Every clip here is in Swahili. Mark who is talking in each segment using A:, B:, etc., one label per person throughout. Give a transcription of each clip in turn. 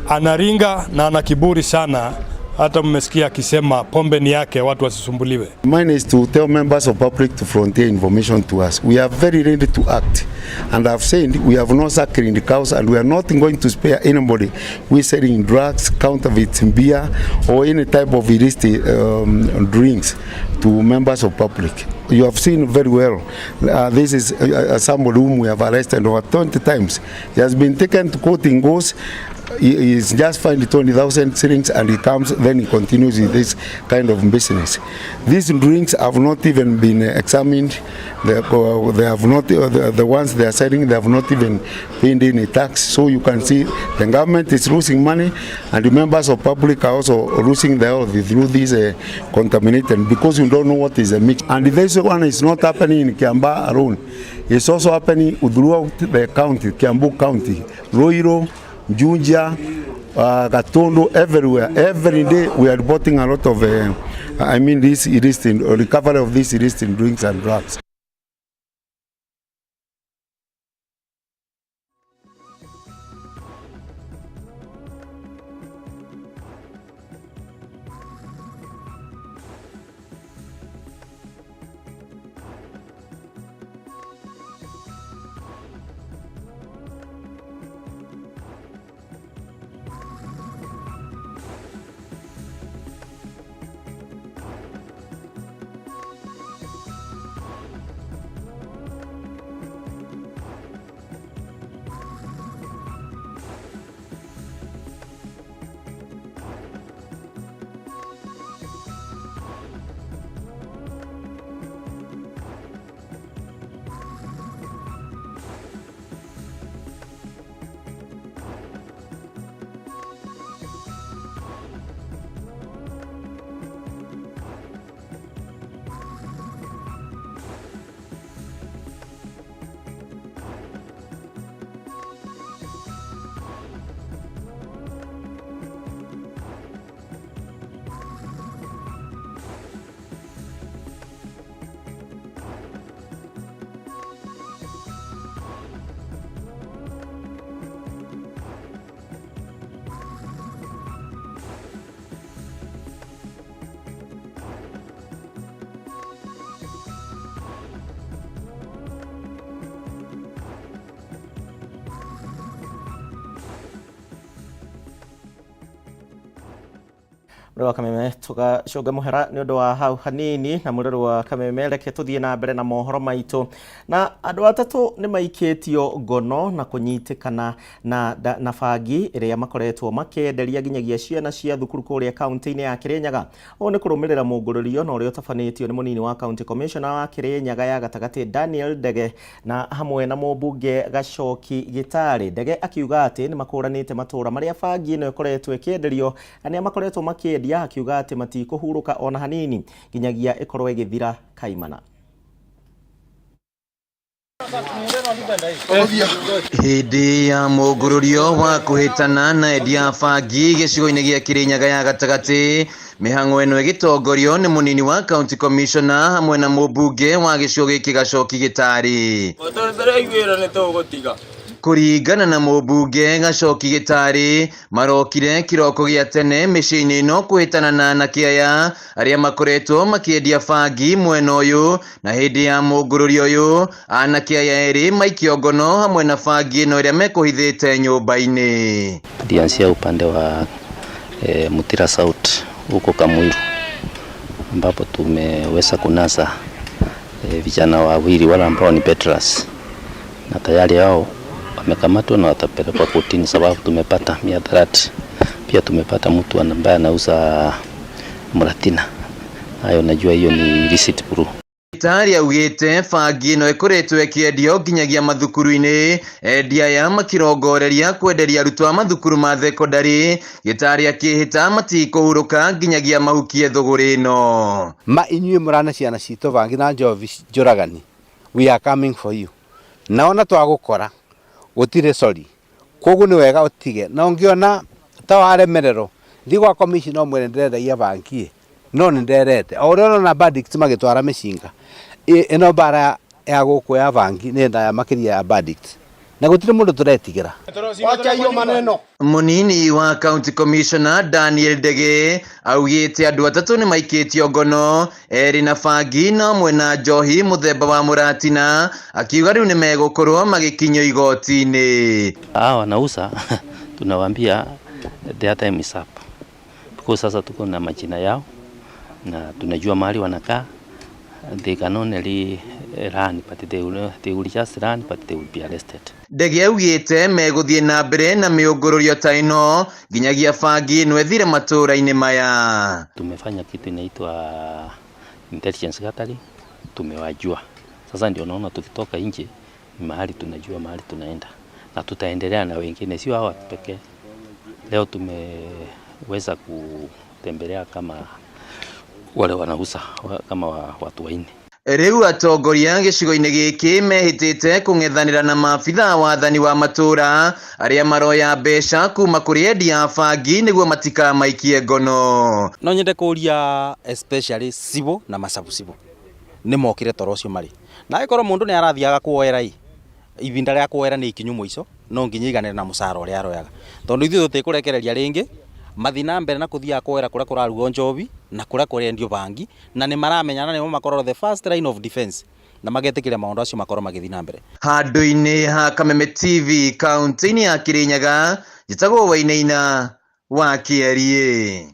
A: anaringa na ana kiburi sana. Hata mmesikia akisema pombe ni yake, watu wasisumbuliwe.
B: Mine is to tell members of public to frontier information to us. We are very ready to act, and I've said we have no sacred in the cows, and we are not going to spare anybody who is selling drugs, counterfeit beer, or any type of illicit drinks to members of public. You have seen very well. This is somebody whom we have arrested over 20 times. He has been taken to court in Ghost. He is just fined 20,000 shillings, and he comes, then he continues with this kind of business. These drinks have not even been examined. They have not, the ones they are selling, they have not even paid any tax. So you can see the government is losing money, and the members of public are also losing their health through this contaminated, because you don't know what is a mix. And this one is not happening in Kiamba alone. It's also happening throughout the county, Kiambu County, Roiro, Junja, Gatondo, everywhere. Every day we are reporting a lot of, this illicit recovery of these illicit drinks and drugs.
C: Wa Kameme tugacoga muhera ni undu wa hau hanini na murero wa Kameme reke tuthie na mbere na mohoro maitu. Na andu atatu ni maiketio ngono na kunyitikana na bangi iria makoretwo makenderia ginyagia ciana cia thukuru kuria kaunti-ini ya Kirinyaga. O ni kurumirira mungururio na uria utafanitio ni munini wa county commissioner wa Kirinyaga ya gatagati Daniel Ndege na hamwe na mubunge Gacoki Gitari. Ndege akiuga ati ni makuranite matura maria bangi no ikoretwo ikenderio ania makoretwo makendia akiuga ati matikuhuruka ona hanini ginyagia ikorwo igithira kaimana.
D: Hindi ya mugururio wa kuhitana na endia bangi gicigo-ini gia Kirinyaga ya gatagati, mihango eno igitongorio ni munini wa county commissioner hamwe na mubunge wa gicigo giki Gacoki Gitari. Kuringana na mubunge Gacoki Gitari, marokire kiroko gia tene micini ino kuhitana na anake aya aria makoretwo makiendia bangi mwena uyu, na hindi ya mugururio uyu anake aya eri maikio ngono hamwe na bangi ino iria mekuhithite nyumba-ini.
E: Diansia upande wa Mutira South huko Kamwiru, ambapo tumeweza kunasa vijana wawili wale ambao ni Petras, na tayari hao wamekamatwa na watapelekwa kotini sababu tumepata mihadarati. Pia tumepata mtu ambaye anauza muratina. Hayo najua hiyo ni illicit brew.
D: Gitari augite bangi no ikoretwo ikiendio ginyagia mathukuru-ini, endia ya makirongoreria kwenderia arutwo a mathukuru ma thekondari. Gitari akihita matikuhuruka ginyagia mahukie thuguri ino.
F: Inyuĩ murana ciana citũ bangi na njovi njuragani, we are coming for you. Naona twagukora gutire sorry, koguo ni wega utige na ungiona ta waremerero ndi gwa commissioner mwene nderendagia bangi no ni nderete o rero na verdict magitwara micinga ino bara ya guku ya bangi ni nda ya makiria ya verdict na gutire mundu turetigira.
G: Wacha hiyo maneno.
D: Munini wa County Commissioner Daniel Dege augite andu atatu ni maikitio ngono eri na bangi no mwena njohi muthemba wa muratina akiuga riu ni megukorwo magikinyio igoti-ini.
E: Wanauza tunawaambia their time is up, because sasa tuko na majina yao na tunajua mahali wanakaa. They can only run, but they will just run, but they will be arrested.
D: Ndege augite meguthie na mbere na miungururio ta ino nginyagia bangi no ethire matura-ini maya.
E: Tumefanya kitu inaitwa intelligence gathering, tumewajua. Sasa ndio naona tukitoka nje mahali tunajua mahali tunaenda, na tutaendelea na wengine, sio hawa pekee. Leo tumeweza kutembelea kama wale wanauza kama watu waini.
D: Riu atongoria gicigo-ini giki mehitite kung'ethanira na maabitha wathani wa matura aria maroya mbeca kuma kuri endia bangi niguo matikamaikie ngono.
H: No nyende kuria especially sibo na masabusibo ni mokire toro cio mari na ikorwo mundu ni arathiaga kuoera ibinda ria kuoera ni ikinyu muico no nginyiganira na musara uria aroyaga tondu ithu tutikurekereria ringi mathina mbere na kuthia kuoera kuria kurarugo njobi na kuria kurendio bangi na ni maramenya na ni makorwo the first line of defense na magetikire maundu acio makorwo magithina mbere.
D: Handu-ini ha Kameme TV kaunti-ini ya Kirinyaga jitagwo Wainaina wa Kierie.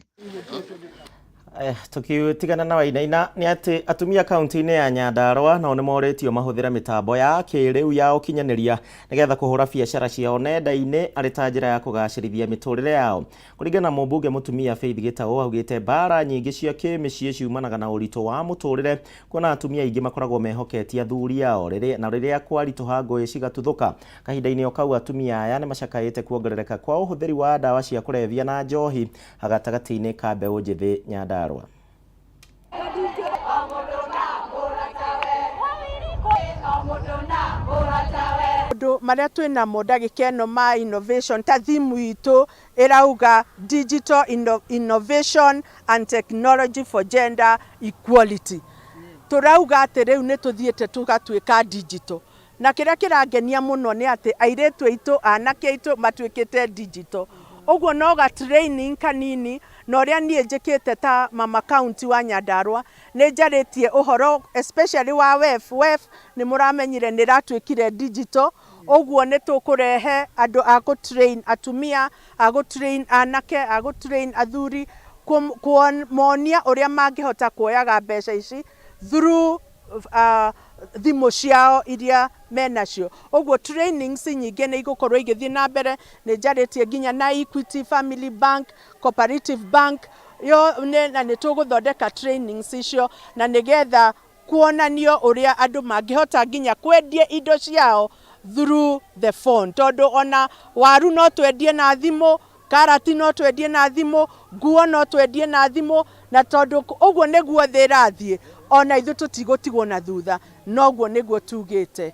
C: Tukitigana na Wainaina ni ati atumia kaunti-ini ya Nyandarua nao ni moretio mahuthira mitambo ya kiriu ya ukinyaniria nigetha kuhura biacara ciao nenda-ini ari ta njira ya kugacirithia miturire yao. Kuringana na mumbunge mutumia Faith Gitau augite bara nyingi cia kimicii ciumanaga na uritu wa muturire kuona atumia aingi makoragwo mehoketie athuri yao riria kwarituha ngui cigatuthuka. Kahinda-ini o kau atumia aya ni macakaite kuongerereka kwa uhuthiri wa ndawa cia kulevya na njohi hagatagati-ini ka mbeu njithi Nyandarua.
I: Maria twina moda gikeno ma innovation ta thimu itu irauga digital innovation and technology for gender equality. Turauga ati riu ni tuthiete tugatwika digital na kiria kirangenia muno ni ati airetu aitu anake aitu matwikite digital. Oguo no ga training kanini no ria nie njikite ta mama county wa Nyandarua ni njaritie uhoro especially wa wef ni muramenyire ni ratwikire digital. Oguo ni tukurehe andu a go train atumia a go train anake a go train athuri kuonia uria mangihota kuoyaga mbeca ici through thimu ciao iria menacio. Oguo trainings nyingi ni igukorwo igithii na mbere ni njaritie nginya na Equity Family Bank, Cooperative Bank yo na ni tuguthondeka trainings icio na nigetha kuonanio uria andu mangihota nginya kwendie indo ciao through the phone. Tondu ona waru no twendie na thimu, karati no twendie na thimu, nguo no twendie na thimu, na tondu uguo niguo thirathie ona ithu tutigotigwo na thutha noguo niguo tugite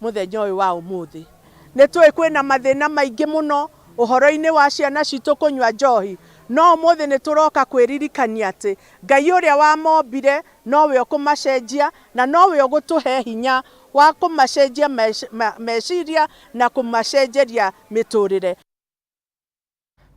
I: muthenya uyu wa umuthi. Ni twi kwina mathina maingi muno uhoro-ini wa ciana citu kunywa njohi no umuthi ni turoka kwiririkania ati Ngai uria wa mombire nowe ukumacenjia na nowe ugutuhe hinya wa kumacenjia meciria na kumacenjeria miturire.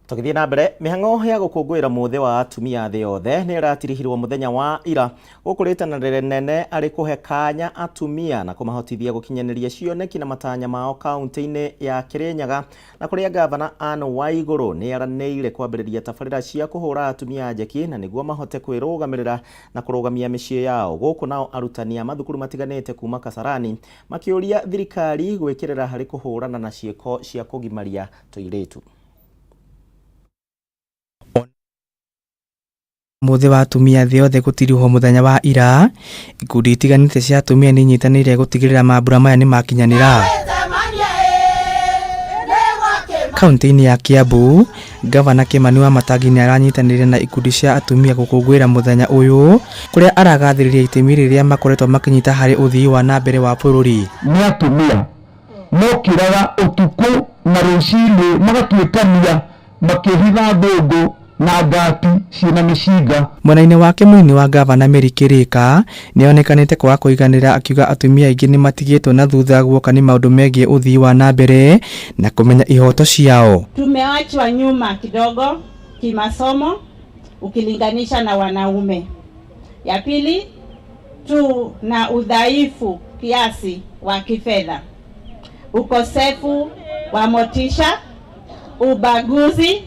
C: Tukithie na mbere mihang'o ya gukungwira muthi wa atumia thi yothe ni ratirihirwo muthenya wa ira gukuritanire nene ari kuhe kanya atumia na kumahotithia gukinyaniria cioneki na matanya mao kaunti-ini ya Kirinyaga na kuria gavana Anne Waiguru ni aranĩire kwambĩrĩria tabarĩra cia kuhura atumia njeki na niguo mahote kwirugamirira na kurugamia micii yao. Guku nao arutani a mathukuru matiganite kuma Kasarani makiuria thirikari gwikirira hari kuhurana na ciiko cia kugimaria tuiritu.
J: Muthi wa atumia thi yothe gutiriho muthenya wa ira ikundi itiganite cia atumia ni nyitanire gutigirira mambura maya ni makinyanira. Kaunti-ini ya Kiambu gavana Kimani wa Matangi ni aranyitanire na ikundi cia atumia gukungwira muthenya uyu kuria aragathiriria itemi riria makoretwo makinyita hari uthii wa na mbere wa bururi.
K: Ni atumia mokiraga utuku na rucini magatwikania makihitha thungu
G: na ngati ciĩna mĩcinga.
J: Mwena-inĩ wake mũini wa gavana Mary Kĩrĩka nĩonekanĩte kwaga kũiganĩra, akiuga atumia aingĩ nĩ matigĩtwo na thutha guoka nĩ maũndũ megiĩ ũthii wa na mbere na kũmenya ihoto ciao.
K: Tumeachwa nyuma kidogo kimasomo ukilinganisha na wanaume. Ya pili, na udhaifu kiasi wa kifedha, ukosefu wa motisha, ubaguzi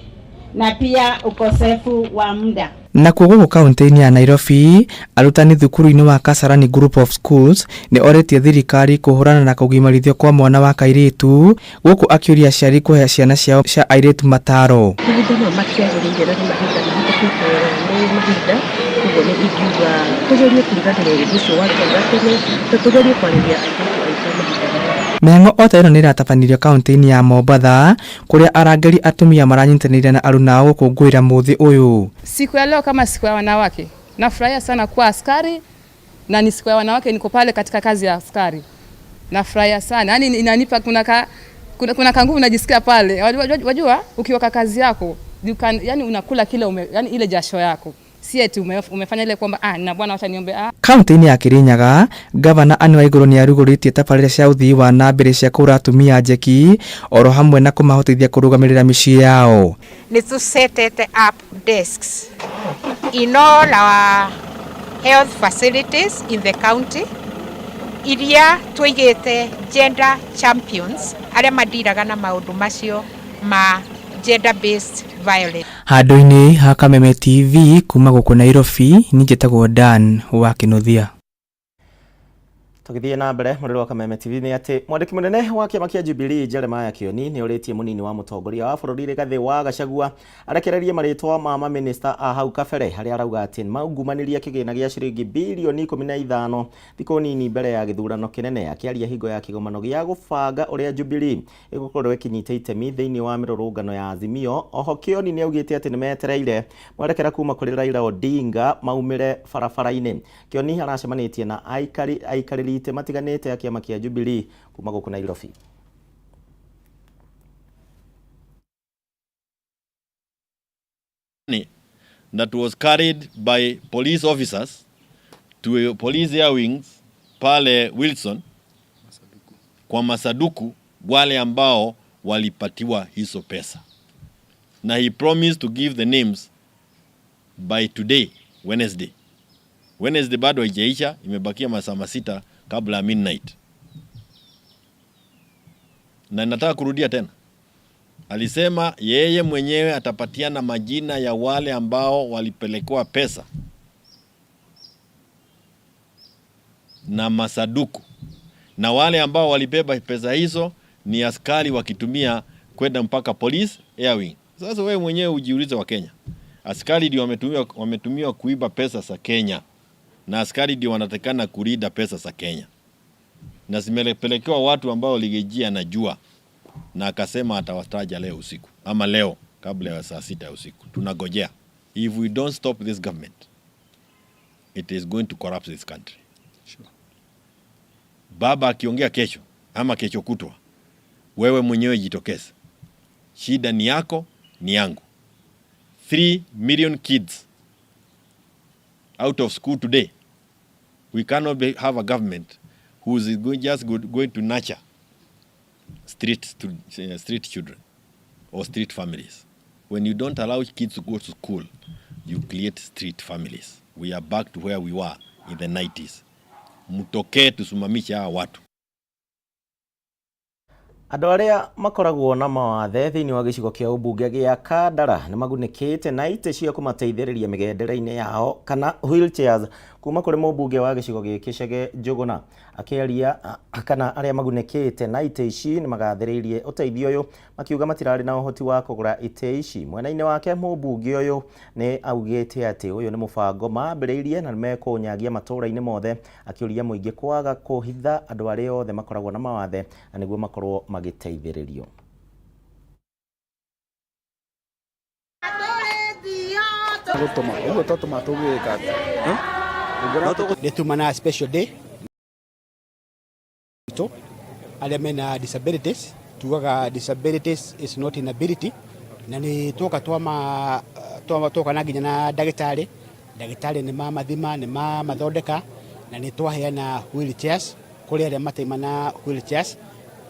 K: na pia ukosefu wa muda.
J: Na kugugu kaunti-inĩ ya Nairobi, arutani thukuru-inĩ wa Kasarani Group of Schools nĩ oretie thirikari kũhũrana na kũgimarithio kwa mwana wa kairĩtu, gũkũ akĩũria aciari kũhe ciana ciao cia airĩtu mataro. Mĩhang'o ota ĩno nĩ ĩratabanirio kaunti-inĩ ya Mombatha, kũrĩa arangĩri atumia maranyitanĩire na aruna ao gũkũngũĩra mũthĩ ũyũ.
L: Siku ya leo kama siku ya wanawake, nafurahia sana kuwa askari na ni siku ya wanawake, niko pale katika kazi ya askari. Nafurahia sana. Yaani inanipa kuna kanguvu najisikia pale. Wajua ukiwa kazi yako, yani unakula kile yani ile jasho yako. Si eti umefanya ile kwamba na bwana acha niombe.
J: Kaunti-inĩ ya Kirinyaga, gavana Anne Waigũrũ nĩ arugũrĩtie tabarĩra cia ũthii wa na mbere cia kũgũra atumia njeki, oro hamwe na kũmahotithia kũrũgamĩrĩra mĩciĩ yao.
M: Nĩ tũsetete up desks in all our health facilities in the county, iria tuigĩte gender champions arĩa madiraga na maũndũ macio ma gender-based violence.
J: Handũ-inĩ ha Kameme TV kuma gũkũ Nairobi, niĩ njĩtagwo Dan wa Kĩnuthia.
C: Tũgĩthiĩ na mbere, mũrĩro wa Kameme TV nĩ atĩ mwandĩki mũnene wa kĩama kĩa Jubilee Jeremiah Kioni nĩ orĩtie mũnini wa mũtongoria wa bũrũri Rigathĩ wa Gachagua arekererie marĩtwa ma mamĩnĩsta a hau kabere, harĩa arauga atĩ maungumanirie kĩgĩna gĩa ciringi bilioni 15 thikũ nini mbere ya gĩthurano kĩnene, akĩaria hingo ya kĩgomano gĩa gũbanga ũrĩa Jubilee ĩgũkorwo ĩkinyita itemi thĩinĩ wa mĩrũrũngano ya Azimio. Oho Kioni nĩ augĩte atĩ nĩ metereire mwerekera kuma kũrĩ Raila Odinga maumĩre barabara-inĩ. Kioni aracemanĩtie na aikarĩri matiganĩte ya kĩama kĩa Jubilee kuma gũkũ Nairobi.
N: That was carried by police officers to police air wings pale Wilson kwa masaduku wale ambao walipatiwa hizo pesa, na he promised to give the names by today Wednesday bado haijaisha, imebakia masaa 6 kabla midnight. Na nataka kurudia tena, alisema yeye mwenyewe atapatiana majina ya wale ambao walipelekwa pesa na masaduku, na wale ambao walibeba pesa hizo ni askari wakitumia kwenda mpaka police airwing. Sasa wewe mwenyewe ujiulize, wa Kenya, askari ndio wametumiwa kuiba pesa za Kenya, na askari ndio wanatakana kulinda pesa za Kenya, na zimepelekewa watu ambao ligejia na jua, na akasema atawataja leo usiku ama leo kabla ya saa 6 usiku. Tunagojea. If we don't stop this government, it is going to corrupt this country. Sure. Baba akiongea kesho ama kesho kutwa, wewe mwenyewe jitokeze. Shida ni yako, ni yangu. 3 million kids out of school today. We cannot have a government who is going to nurture street children or street families. When you don't allow kids to go to school, you create street families. We are back to where we were in the 90s. Mutokee tusimamishe hawa watu.
C: Andũ arĩa makoragwo na mawathe thĩinĩ wa gĩcigo kĩa ũmbunge gĩa Kandara nĩ magunĩkĩte na itĩ cia kũmateithĩrĩria mĩgendere-inĩ yao kana wheelchairs kuma kũrĩ mũmbunge wa gĩcigo gĩkĩ Chege Njũgũna. Akĩaria kana arĩa magunĩkĩte na itĩ ici nĩ magathĩrĩirie ũteithio ũyũ, makiuga matirarĩ na ũhoti wa kũgũra itĩ ici. Mwena-inĩ wake mũmbunge ũyũ nĩ augĩte atĩ ũyũ nĩ mũbango mambĩrĩirie na nĩmekũnyagia matũũra-inĩ mothe, akĩũria mũingĩ kwaga kũhitha andũ arĩa othe makoragwo na mawathe na nĩguo makorwo magĩteithĩrĩrio.
O: Netumana special day ale mena disabilities, tuwaga disabilities is not inability, na ni toka tuama toka na nginya na ndagĩtarĩ nĩ mamathima nĩ mamathondeka na nĩ twaheana wheelchairs kũrĩ arĩa mataima na wheelchairs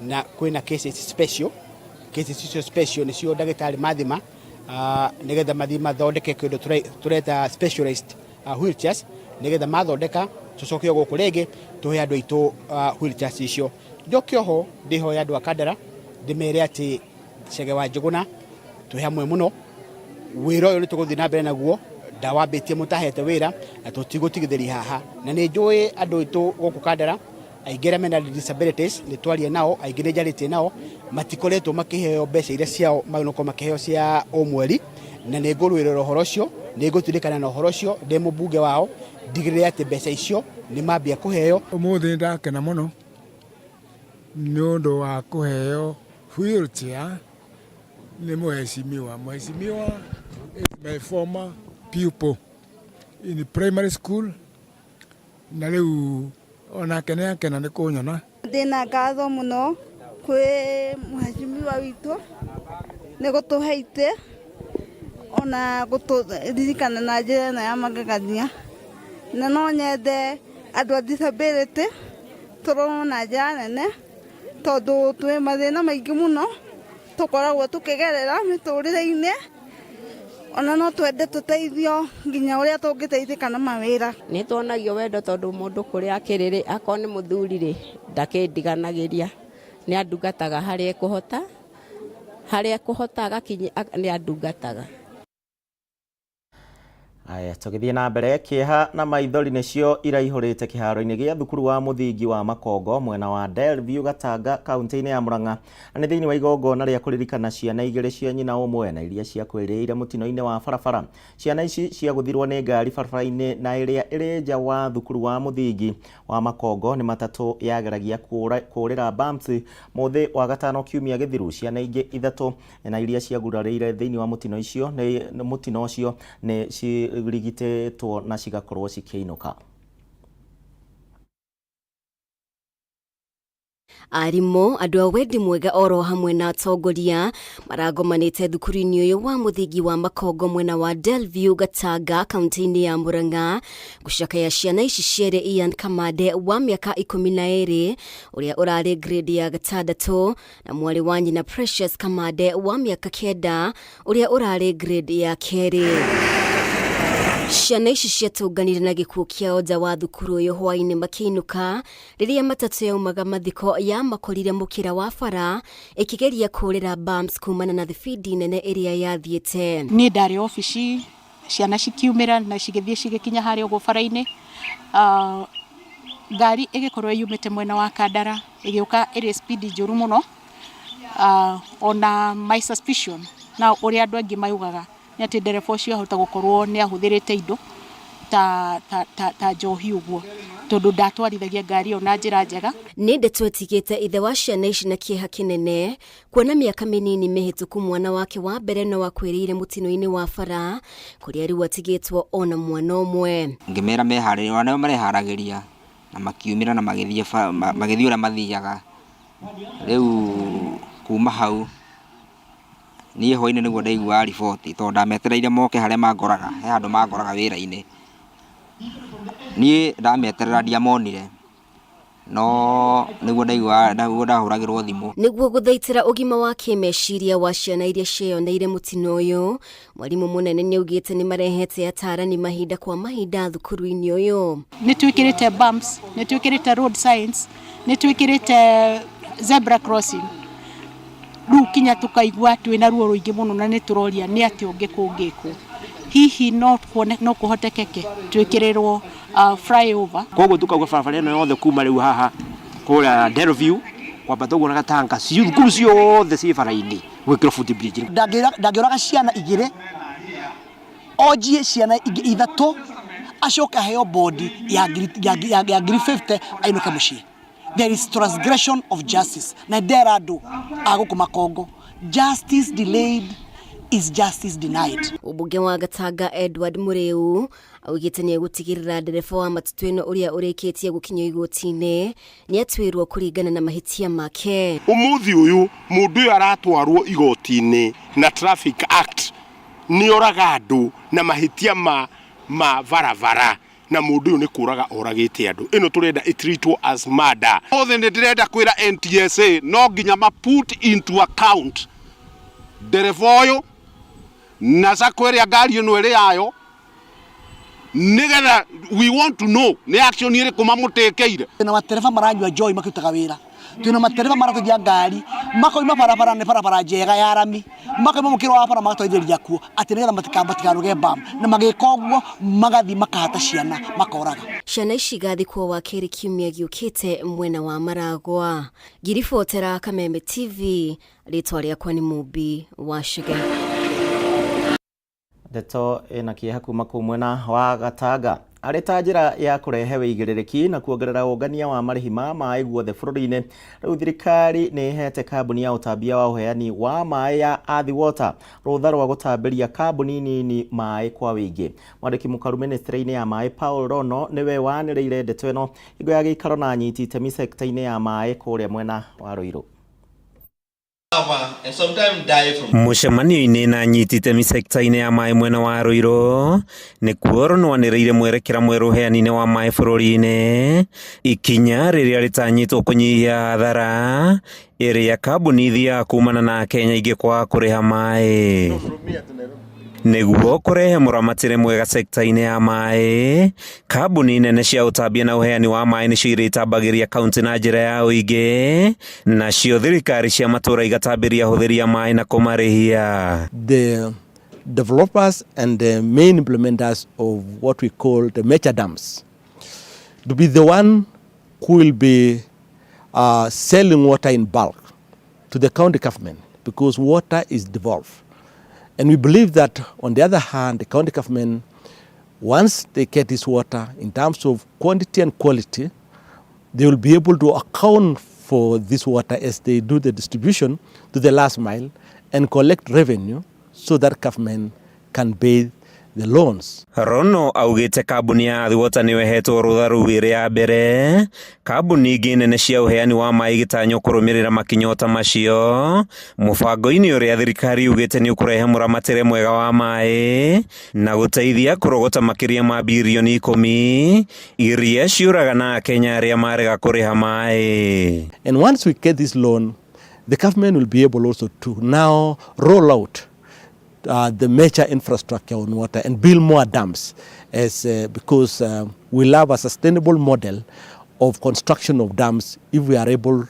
O: na kwĩna cases special nĩcio ndagĩtarĩ mathima nĩgetha mathima thondeke kĩndũ tũreta specialized wheelchairs nĩgetha mathondeka tũcoke gũkũ rĩngĩ tũhe andũ aitũ wheelchairs icio. Njoke oho ndĩhoya andũ a Kandara ndĩmere atĩ Chege wa Njũgũna twĩ hamwe mũno wĩra ũyũ nĩ tũgũthiĩ na mbere naguo ndawambĩtie mũtahete wĩra na tũtigũtigithĩria haha na nĩ njũĩ andũ aitũ gũkũ Kandara aingĩ arĩa mena disabilities nĩ twaria nao aingĩ nĩ njarĩtie nao matikoretwo makĩheo mbeca iria ciao magĩkorwo makĩheo cia o mweri na nĩ ngũrũĩrĩra ũhoro ũcio nĩ ngũtirikana na ũhoro ũcio ndĩ mũmbunge wao ndigĩrĩre atĩ mbeca icio nĩ mambia kũheo. Ũmũthĩ ndakena mũno nĩ ũndũ wa kũheo wheelchair nĩ mheshimiwa is my former pupil in primary school na rĩu onake nĩ akena nĩ kũnyona.
P: Ndĩna ngatho mũno kwĩ mheshimiwa witũ nĩ gũtũhe itĩ ona gũtũririkana na njĩra ĩno ya magegania na no nyende andũ a disability tũrorwo na njĩra nene tondũ twĩ mathĩna maingĩ mũno tũkoragwo tũkĩgerera mĩtũrĩre-inĩ ona no twende tũteithio nginya ũrĩa tũngĩteithĩka na mawĩra.
Q: Nĩ tuonagio wendo tondũ mũndũ kũrĩa akĩrĩrĩ akorwo nĩ mũthuri rĩ ndakĩndiganagĩria nĩ andungataga harĩa ekũhota agakinya nĩ andungataga.
C: Aya tũgĩthiĩ na mbere kĩeha na maithori nĩcio iraihũrĩte kĩharo-inĩ gĩa thukuru wa mũthingi wa Makongo mwena wa Delview Gatanga kaunti-inĩ ya Murang'a na thĩinĩ wa igongona rĩa kũririkana ciana igĩrĩ cia nyina ũmwe na iria ciakwĩrĩire mũtino-inĩ wa barabara. Ciana ici ciagũthirwo nĩ ngari barabara-inĩ na ĩrĩa ĩrĩ nja wa thukuru wa mũthingi wa Makongo nĩ matatũ yageragia kũrĩra bumps mũthĩ wa gatano kiumia gĩthiru. Ciana ingĩ ithatũ na iria ciagurarĩire thĩinĩ wa mũtino ũcio nĩ rigitĩtwo na cigakorwo cikĩinũka.
R: Arimũ andũ a wendi mwega oro hamwe na atongoria marangomanĩte thukuru-inĩ ũyũ wa mũthingi wa Makongo mwena wa Delview Gatanga kaunti-inĩ ya Murang'a gũcakaya ciana ici cierĩ Ian Kamande wa mĩaka 12 ũrĩa ũrarĩ grade ya 6 na mwarĩ wa nyina Precious Kamande wa mĩaka 9 ũrĩa ũrarĩ grade ya 2. Ciana ici ciatũnganire na gĩkuũ kĩao nja wa thukuru ũyũ hwaĩ-inĩ makĩinũka rĩrĩa matatũ yaumaga mathiko ya makorire mũkĩra wa bara ĩkĩgeria kũrĩra bumps kumana na thibindi nene ĩrĩa yathiĩte.
S: Nĩ ndarĩ ofici ciana cikiumĩra na cigĩthiĩ cigĩkinya harĩa ũguo bara-inĩ ngari ĩgĩkorwo yumĩte mwena wa Kandara ĩgĩũka ĩrĩ speed njũru mũno ona my suspicion na ũrĩa andũ angĩ maugaga nĩ atĩ ndereba ũcio ahota gũkorwo nĩ ahũthĩrĩte indo ta njohi ũguo tondũ ndatwarithagia ngari ĩyo na njĩra njega.
R: Nĩ ndeto etigĩte ithe wa ciana ici na kĩeha kĩnene kuona mĩaka mĩnini mĩhĩtũku mwana wake wa mbere no wakwĩrĩire mũtino-inĩ wa bara kũrĩa rĩu atigĩtwo ona mwana ũmwe.
T: Ngĩmera meharĩria wanao mareharagĩria na makiumĩra na magĩthiĩ ũrĩa mathiaga rĩu kuma hau niĩ hwainĩ nĩguo ndaigua riboti tondũ ndametereire moke harĩa mangoraga he handũ mangoraga wĩra-inĩ niĩ ndameterera ndiamonire no nĩguo ndaigua ndahũragĩrwo thimũ. Nĩguo gũthaitĩra ũgima wa kĩmeciria wa ciana iria ciyoneire mũtino ũyũ mwarimũ mũnene nĩ augĩte nĩ marehete atarani mahinda kwa mahinda thukuru-inĩ ũyũ.
S: Nĩ twĩkĩrĩte bumps, nĩ twĩkĩrĩte road signs, nĩ twĩkĩrĩte zebra crossing. Rĩu kinya tukaigua twĩna ruo rũingĩ mũno na nĩ tũroria nĩ atĩ ũngĩ kũngĩkwo hihi no kũhotekeke twĩkĩrĩrwo flyover. Koguo tukauga barabara ĩno yothe kuma rĩu haha kũrĩa Delview kwamba tũguo na Gatanga thukuru ciothe ci bara-inĩ gwĩkĩrwo footbridge. Ndangĩũraga ciana igĩrĩ ojie ciana ithatũ acoka heo bodi ya ngiri 50 ainũka mũciĩ. There is transgression of justice. Na ndera andũ agũkũ Makongo. Justice delayed is justice denied. Ũmbunge wa Gatanga Edward Mureu augĩte nĩ egũtigĩrĩra ndereba wa matatũ ĩno ũrĩa ũrĩkĩtie gũkinyio igoti-inĩ nĩ atuĩrwo kũringana na mahĩtia make.
U: Ũmũthĩ ũyũ mũndũ ũyũ aratwarwo igoti-inĩ na Traffic Act ni oraga andu na mahitia ma varavara na mundu uyu ni kuraga oragite andu ino turenda itreatwo as murder. Othe ni ndirenda kwira NTSA no nginya ma put into account dereva uyu na sakweria ngari ino iri yayo nigetha we want to know ni action iri kumamutekeire.
V: Na matereva maranywa joy makitaga wira twina matereva maratugia ngari makoima barabara ne barabara njega ya rami makoima mukiro wa bara magatoithĩria kuo ati nigetha matikaruge bam na magĩka ũguo magathi makahata ciana makoraga.
R: Ciana ici igathikwo wakeri kiumia giũkĩte mwena wa Maragwa. Ngiribotera Kameme TV, rĩtwa rĩakwa nĩ Mũmbi wa Shiga.
C: Ndeto ina kieha kuma kũ mwena wa Gatanga arĩ ta njĩra ya kũrehe wĩigĩrĩrĩki na kuongerera ũngania wa marĩhi ma maĩ guothe bũrũri-inĩ. Rĩu thirikari nĩ ĩhete kambuni ya ũtambia wa ũheani wa maĩ ya Athi Water rũtha rwa gũtambĩria kambuni nini maĩ kwa wĩingĩ. Mwandĩki mũkaru ministry-inĩ ya maĩ Paul Rono nĩwe wanĩrĩire ndeto ĩno hingo ya gĩikaro na anyiti itemi sekta-inĩ ya maĩ kũrĩa mwena wa Ruiru.
W: Mũcemanio-inĩ na anyiti itemi sekta-inĩ ya maĩ mwena wa Ruiru nĩ kuoro nwanĩrĩire mwerekera mwerũ ũheani-inĩ wa maĩ bũrũri-inĩ, ikinya rĩrĩa rĩtanyĩtwo kũnyihia hathara ĩrĩa kambuni ithiaga kumana na Kenya ingĩkwaga kũrĩha maĩ. Nĩguo kũrehe mũramatĩre mwega sekta-inĩ ya maĩ, kambuni nene cia ũtambia na ũheani wa maĩ nĩcio irĩtambagĩria kaunti na njĩra ya ũingĩ, nacio thirikari cia matũra igatambĩria hũthĩri ya maĩ na kũmarĩhia.
X: The developers and the main implementers of what we call the major dams to be the one who will be selling water in bulk to the county government because water is devolved. And we believe that, on the other hand, the county government, once they get this water in terms of quantity and quality, they will be able to account for this water as they do the distribution to the last mile and collect revenue so that government can pay the loans.
W: Rono augĩte kambuni ya Athi Water nĩ wehetwo rũtha rũu ĩrĩ ya mbere, kambuni ingĩ nene cia ũheani wa maĩ gĩtanywo kũrũmĩrĩra makinyota macio. Mũbango-inĩ ũrĩa thirikari yugĩte nĩ ũkũrehe mũramatĩre mwega wa maĩ na gũteithia kũrogota makĩria ma birioni 10 iria ciũraga na Kenya arĩa marega kũrĩha maĩ.
X: And once we get this loan, the government will be able also to now roll out the major infrastructure on water and build more dams because we'll have a sustainable model of construction of dams if we are able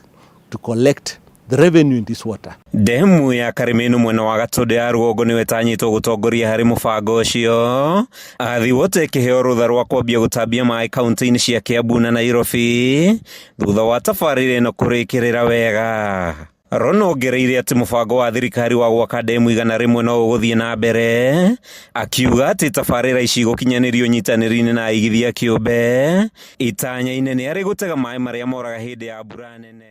X: to collect the revenue in this water.
W: Demu ya Karimenu mwena wa Gatũndũ ya rũgongo nĩ wetanyĩtwo gũtongoria harĩ mũbango ũcio. Athi Water ĩkĩheo rũtha rwa kwambia gũtambia maĩ kaunti-inĩ cia Kiambu na Nairobi thutha wa tabarĩra ĩno kũrĩkĩrĩra wega. Rono ongereire atĩ mũbango wa thirikari wa gwaka demu 100 no ũgũthiĩ na mbere, akiuga atĩ tabarĩra ici gũkinyanĩrio nyitanĩri-inĩ na aigithia kĩũmbe itanya-inĩ nĩ arĩ gũtega maĩ marĩa moraga hĩndĩ ya mbura nene.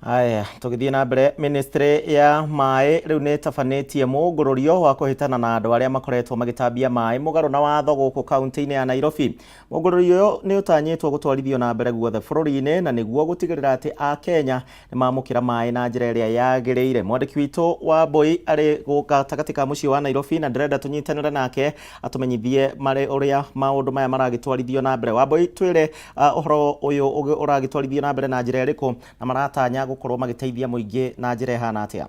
C: Aya, tũgĩthiĩ na mbere, ministry ya maĩ rĩu nĩ tabanĩtie mũngũrũrio wa kũhĩtana na andũ arĩa makoretwo magĩtambia maĩ mũgarũ na watho gũkũ kaunti-inĩ ya Nairobi. Mũngũrũrio ũyũ nĩ ũtanyĩtwo gũtwarithio na mbere guothe bũrũri-inĩ na nĩguo gũtigĩrĩra atĩ Akenya nĩ mamũkĩra maĩ na njĩra ĩrĩa yagĩrĩire. Mwandĩki witũ wa Mbũi arĩ gatagatĩ ka mũciĩ wa Nairobi na ndĩrenda tũnyitanĩre nake atũmenyithie marĩ ũrĩa maũndũ maya maragĩtwarithio na mbere. Wa Mbũi, twĩre ũhoro ũyũ ũragĩtwarithio na mbere na njĩra ĩrĩkũ na maratanya gũkorwo magĩteithia mũingĩ na njĩra ĩhana atĩa?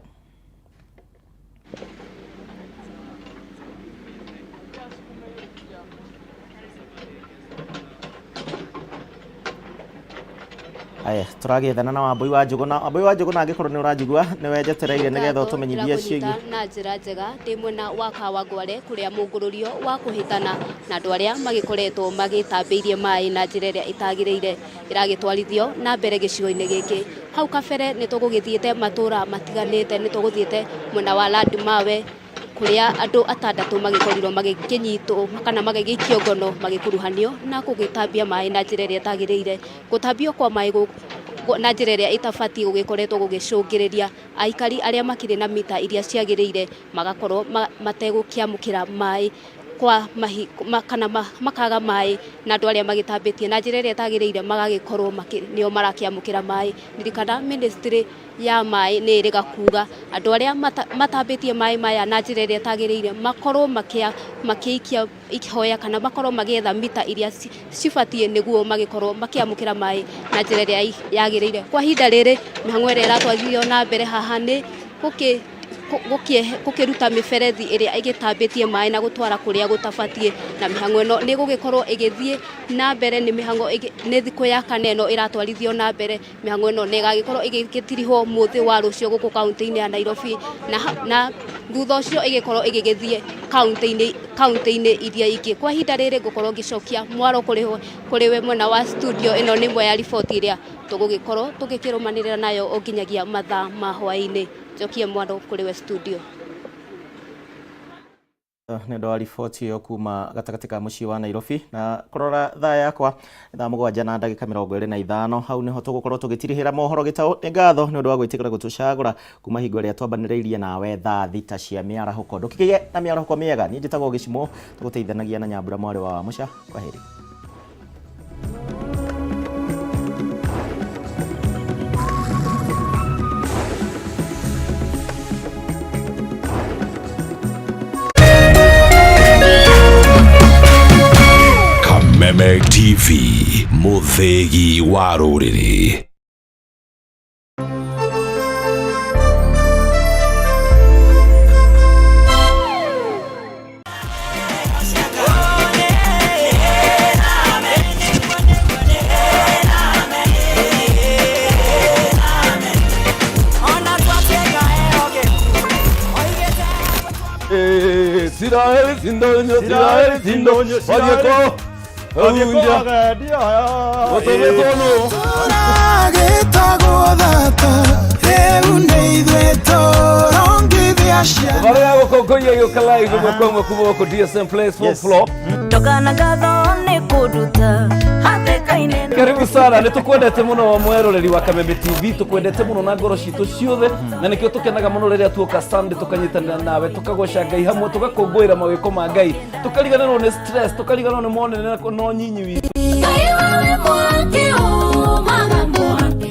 C: Aya, tũragĩethana na Wambũi wa Njũgũna. Wambũi wa Njũgũna, angĩkorwo nĩ ũranjigua nĩ wenjetereire nĩgetha ũtũmenyithie ciĩgiĩ
R: na njĩra njega ndĩ mwena wa Kawangware kũrĩa mũngũrũrio wa kũhĩtana na andũ arĩa magĩkoretwo magĩtambĩirie maĩ na njĩra ĩrĩa ĩtagĩrĩire ĩragĩtwarithio na mbere gĩcigo-inĩ gĩkĩ. Hau kabere nĩ tũgũgĩthiĩte matũra matiganĩte, nĩ tũgũthiĩte mwena wa Landmawe kũrĩa andũ 6 magĩkorirwo magĩkĩnyitwo kana magĩgĩikio ngono magĩkuruhanio na gũgĩtambia maĩ na njĩra ĩrĩa ĩtagĩrĩire. Gũtambio kwa maĩ na njĩra ĩrĩa ĩtabatiĩ gũgĩkoretwo gũgĩcũngĩrĩria aikari arĩa makĩrĩ na mita iria ciagĩrĩire magakorwo mategũkĩamũkĩra maĩ.
A: kwa kana makaga mai na andu aria magitambitie na njira iria tagiriire magagikorwo nio marakiamukira mai ndirikana ministry ya mai ni iri gakuga andu aria matambitie mai maya na njira iria tagiriire makorwo makiikia ihoya kana makorwo magietha mita iria cibatie niguo magikorwo makiamukira mai na njira iria yagiriire kwa hinda riri mihang'o iria iratwarithio na mbere haha ni gukiruta miberethi iria igitambitie mai na gutwara kuria gutabatie na mihang'o ino ni gugikorwo igithie na mbere ni mihang'o ni thiku ya kaneno iratwarithio na mbere mihang'o ino ni gagikorwo igitirihwo muthi wa rucio guku kaunti-ini ya Nairobi na thutha ucio igikorwo igigithie kaunti-ini iria ingi kwa hinda riri ngukorwo ngicokia mwaro kuri we mwena wa studio ino ni mwe ya riboti iria tugugikorwo tugikirumanirira nayo onginyagia mathaa ma hwaini jokie mwaro kuri we studio
C: nä wa riboti yo kuma gatagati ka muciĩ wa Nairobi na kurora thaa yakwa thaa 7:25 hau niho tugukorwo tugitirihira mohoro gitau ni ngatho ni undu wa gwitikira gutucagura kuma hingo ria twambaniriirie nawe thaa thita cia miarahuko ndukigie na miarahuko miega ni njitagwo Gicimo tuguteithanagia na Nyambura mwari wa Muca kwa heri.
B: Kameme TV, muthegi wa ruriri.
E: Siraeli sindonyo wageko Unja dia Otomekono Turagitagwo thata Reune idweto Rongithiacia Vale yago kokoia yokala live mwekomwe kuboko DSM Place 4 floor Tokana gatho ni kuduta Hatekaine Karibu sana nitukwendete muno mweroreri wa Kameme TV tukwendete muno na ngoro citu ciothe na nikio tukenaga muno riria tuoka stand tukanyitanira nawe tukagoca Ngai hamwe tugakungwira mawiko ma Ngai tukariganirwo ni stress tukariganirwo ni monene no nyinyi witu